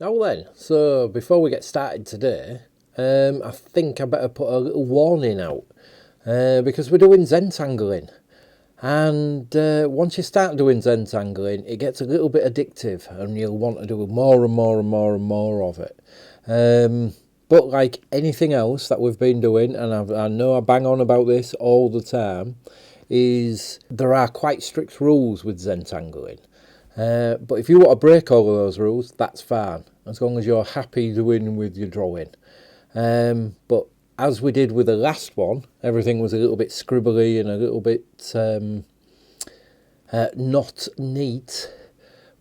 Now then, so before we get started today, I think I better put a little warning out because we're doing Zentangling. And once you start doing Zentangling, it gets a little bit addictive and you'll want to do more and more and more and more of it. But like anything else that we've been doing, and I know I bang on about this all the time, is there are quite strict rules with Zentangling. But if you want to break all of those rules, that's fine, as long as you're happy doing with your drawing. But as we did with the last one, everything was a little bit scribbly and a little bit not neat.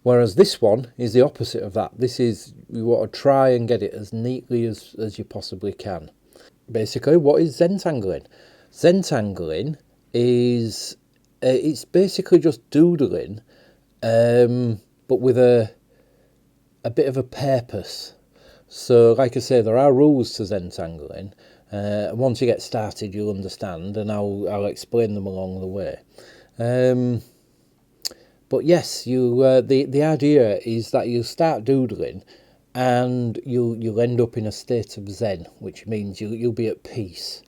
Whereas this one is the opposite of that. This is, you want to try and get it as neatly as you possibly can. Basically, what is Zentangling? Zentangling is, it's basically just doodling, but with a bit of a purpose. So, like I say, there are rules to Zentangling. Once you get started, you'll understand, and I'll explain them along the way. But yes, the idea is that you'll start doodling, and you'll end up in a state of Zen, which means you'll be at peace,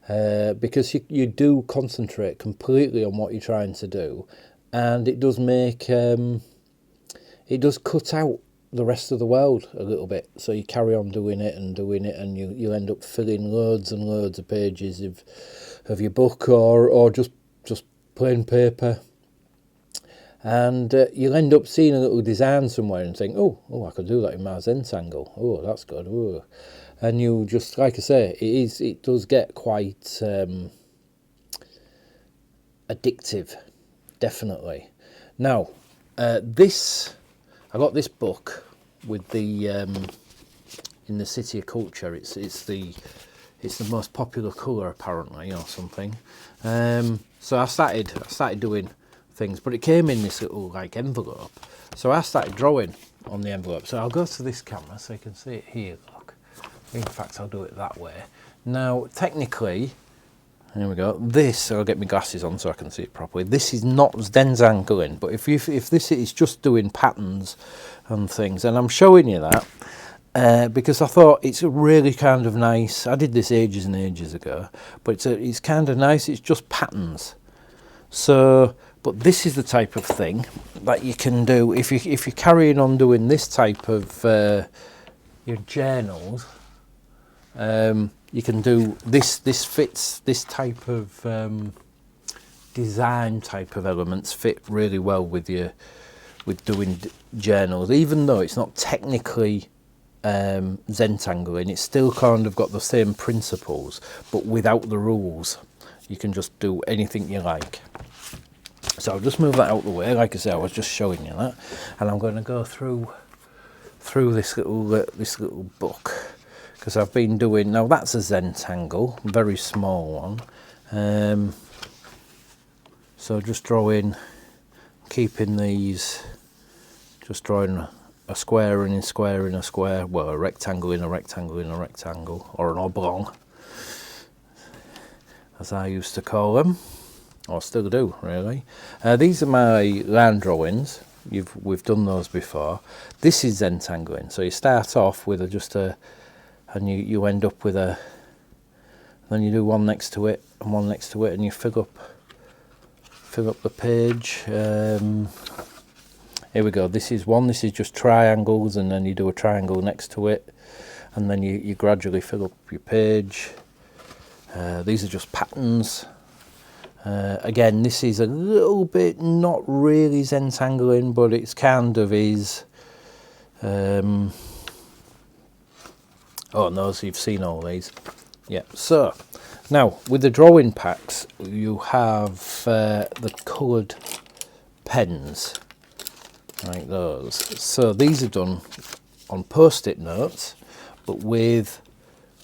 because you do concentrate completely on what you're trying to do, and it does make it does cut out the rest of the world a little bit. So you carry on doing it, and you end up filling loads and loads of pages of your book or just plain paper. And you'll end up seeing a little design somewhere and think, oh, I could do that in my Zentangle. Oh, that's good. Oh. And you just, like I say, it does get quite addictive, definitely. Now, I got this book with the in the City of Culture. It's the most popular colour apparently, or something. So I started doing things, but it came in this little like envelope. So I started drawing on the envelope. So I'll go to this camera so you can see it here. Look, in fact, I'll do it that way. Now, technically, here we go. This, I'll get my glasses on so I can see it properly. This is not Zentangling, but if this is just doing patterns and things, and I'm showing you that because I thought it's really kind of nice. I did this ages and ages ago, but it's kind of nice. It's just patterns. So, but this is the type of thing that you can do if you're carrying on doing this type of your journals. You can do this. This fits this type of design type of elements fit really well with doing journals, even though it's not technically Zentangling. It's still kind of got the same principles, but without the rules. You can just do anything you like. So I'll just move that out of the way. Like I said, I was just showing you that, and I'm going to go through this little book, because I've been doing, now that's a Zentangle, very small one. So just drawing, keeping these, just drawing a square in a square in a square, well, a rectangle in a rectangle in a rectangle, or an oblong, as I used to call them, or still do really. These are my line drawings. We've done those before. This is Zentangling. So you start off with and you end up with then you do one next to it and one next to it, and you fill up the page. Here we go. This is just triangles, and then you do a triangle next to it, and then you gradually fill up your page. These are just patterns. Again, this is a little bit not really Zentangling, but it's kind of is. Oh no, so you've seen all these. Yeah, so now with the drawing packs, you have the coloured pens, like those. So these are done on post-it notes, but with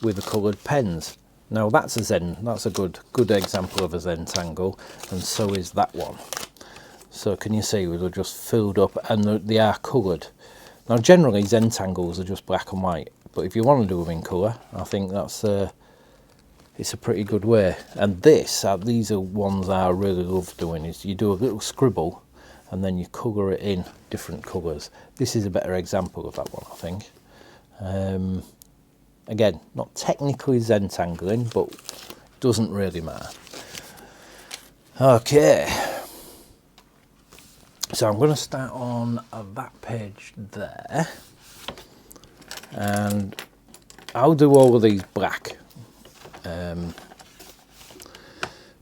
the coloured pens. Now that's a good example of a Zentangle, and so is that one. So can you see they're just filled up, and they are coloured. Now generally Zentangles are just black and white, but if you want to do them in colour, I think it's a pretty good way. And these are ones I really love doing. Is you do a little scribble, and then you colour it in different colours. This is a better example of that one, I think. Again, not technically Zentangling, but doesn't really matter. Okay, so I'm going to start on that page there, and I'll do all of these black,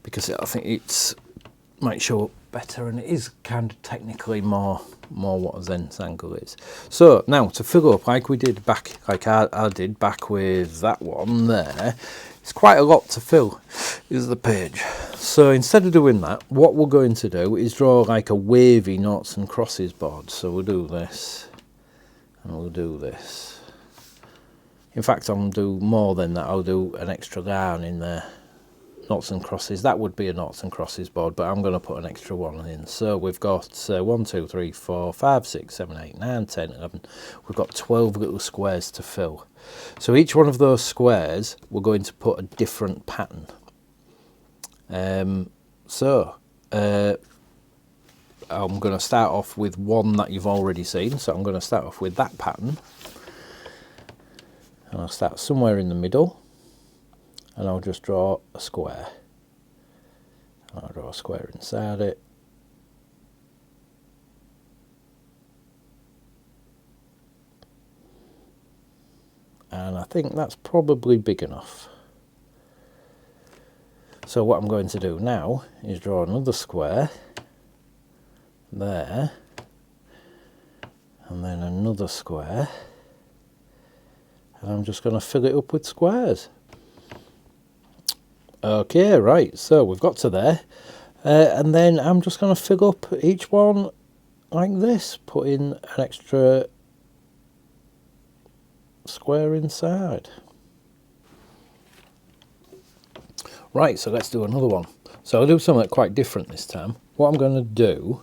because I think it's might show up better, and it is kind of technically more what a Zentangle is. So now to fill up like we did back, like I did back with that one there, it's quite a lot to fill, is the page. So instead of doing that, what we're going to do is draw like a wavy noughts and crosses board. So we'll do this, and we'll do this. In fact, I'll do more than that. I'll do an extra line in there. Noughts and crosses, that would be a noughts and crosses board, but I'm going to put an extra one in. So we've got 1, 2, 3, 4, 5, 6, 7, 8, 9, 10, 11. We've got 12 little squares to fill. So each one of those squares, we're going to put a different pattern. I'm going to start off with one that you've already seen. So I'm going to start off with that pattern. And I'll start somewhere in the middle. And I'll just draw a square. I'll draw a square inside it. And I think that's probably big enough. So what I'm going to do now is draw another square there, and then another square, and I'm just going to fill it up with squares. Okay, right, so we've got to there, and then I'm just going to fill up each one like this, put in an extra square inside. Right, so let's do another one. So I'll do something quite different this time. What I'm going to do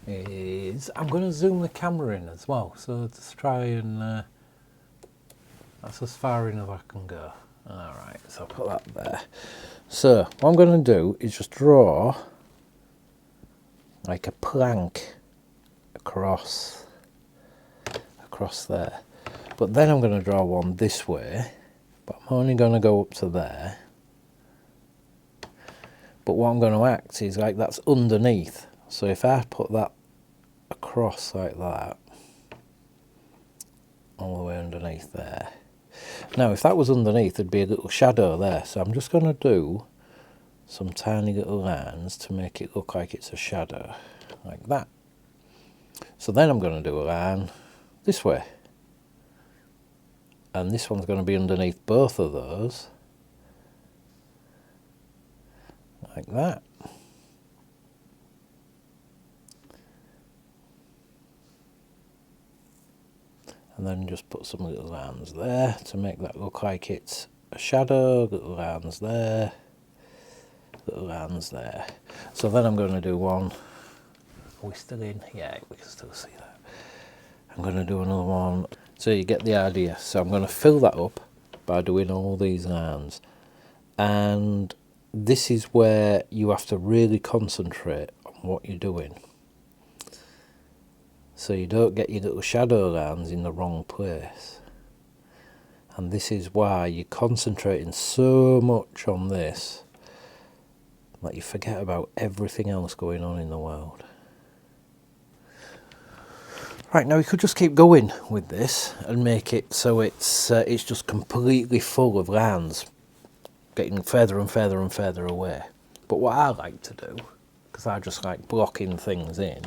is I'm going to zoom the camera in as well, so just try and that's as far in as I can go. Alright, so I'll put that there. So what I'm going to do is just draw like a plank across there. But then I'm going to draw one this way, but I'm only going to go up to there. But what I'm going to act is like that's underneath. So if I put that across like that, all the way underneath there. Now if that was underneath, there'd be a little shadow there. So I'm just going to do some tiny little lines to make it look like it's a shadow, like that. So then I'm going to do a line this way. And this one's going to be underneath both of those, like that. And then just put some little lines there to make that look like it's a shadow, little lines there, little lines there. So then I'm going to do one. Are we still in? Yeah, we can still see that. I'm going to do another one. So you get the idea. So I'm going to fill that up by doing all these lines. And this is where you have to really concentrate on what you're doing, so you don't get your little shadow lines in the wrong place. And this is why you're concentrating so much on this that you forget about everything else going on in the world. Right, now we could just keep going with this and make it so it's just completely full of lines, getting further and further and further away. But what I like to do, because I just like blocking things in,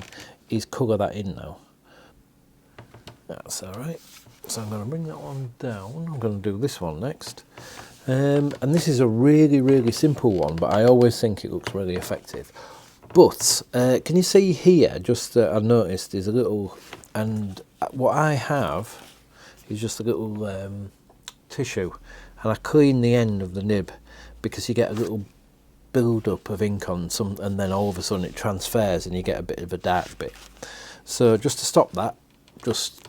is colour that in now. That's alright. So I'm going to bring that one down. I'm going to do this one next. And this is a really, really simple one, but I always think it looks really effective. But can you see here, just I noticed is a little, and what I have is just a little tissue, and I clean the end of the nib because you get a little build up of ink on some, and then all of a sudden it transfers and you get a bit of a dark bit. So just to stop that, just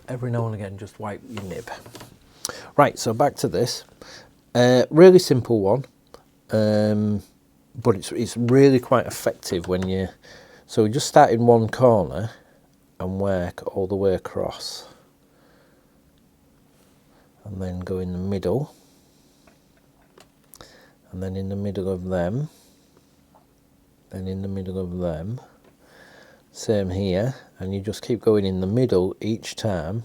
every now and again just wipe your nib. Right, so back to this. Really simple one, but it's really quite effective when you're So we just start in one corner and work all the way across, and then go in the middle, and then in the middle of them, then in the middle of them, same here, and you just keep going in the middle each time.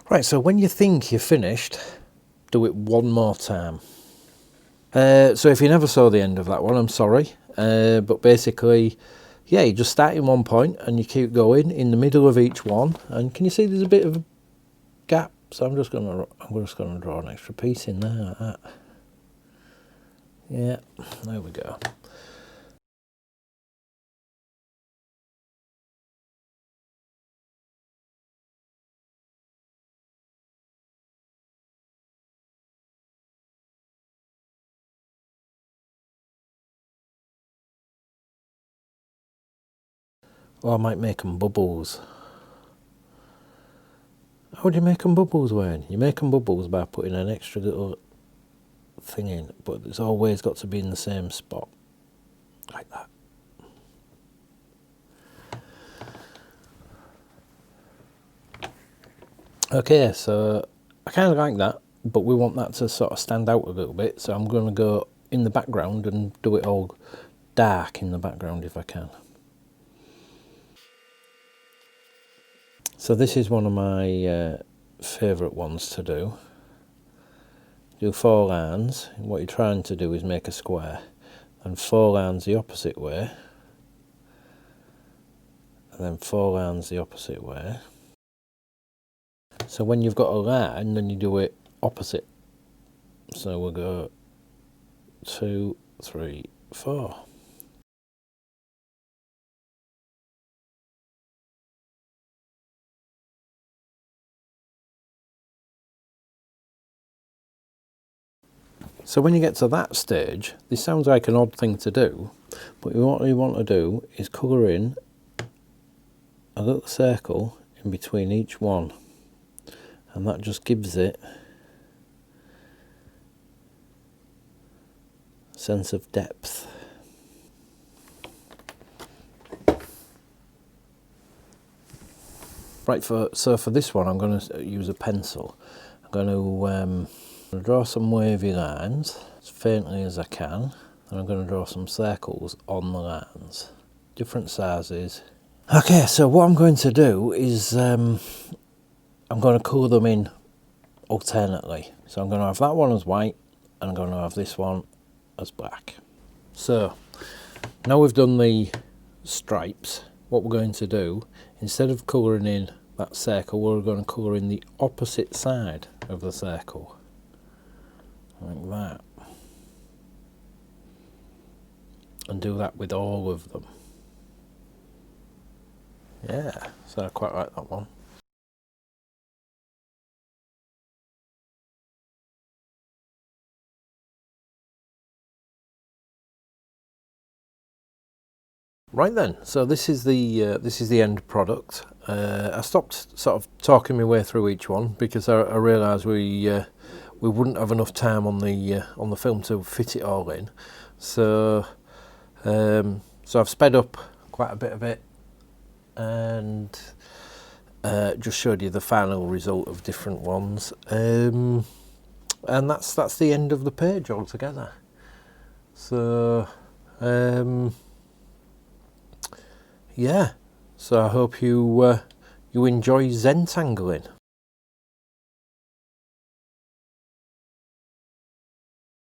Right, so when you think you're finished, do it one more time. So if you never saw the end of that one, I'm sorry, but basically, yeah, you just start in one point and you keep going in the middle of each one. And can you see there's a bit of a gap? So I'm just gonna draw an extra piece in there like that. Yeah, there we go. Or I might make them bubbles. How do you make them bubbles, Wayne? You make them bubbles by putting an extra little thing in, but it's always got to be in the same spot, like that. Okay, so I kind of like that, but we want that to sort of stand out a little bit, so I'm going to go in the background and do it all dark in the background if I can. So this is one of my favourite ones to do. Do 4 lines. What you're trying to do is make a square, and 4 lines the opposite way, and then 4 lines the opposite way. So when you've got a line, then you do it opposite. So we'll go 2, 3, 4. So when you get to that stage, this sounds like an odd thing to do, but what you want to do is colour in a little circle in between each one, and that just gives it a sense of depth. Right, so for this one I'm going to use a pencil. I'm going to draw some wavy lines as faintly as I can, and I'm going to draw some circles on the lines, different sizes. Okay, so what I'm going to do is I'm going to colour them in alternately. So I'm going to have that one as white, and I'm going to have this one as black. So now we've done the stripes, what we're going to do, instead of colouring in that circle, we're going to colour in the opposite side of the circle, like that, and do that with all of them. Yeah, so I quite like that one. Right then, so this is the end product. I stopped sort of talking my way through each one because I realised we wouldn't have enough time on the film to fit it all in. So I've sped up quite a bit of it, and just showed you the final result of different ones. And that's the end of the page altogether. So yeah, so I hope you enjoy Zentangling.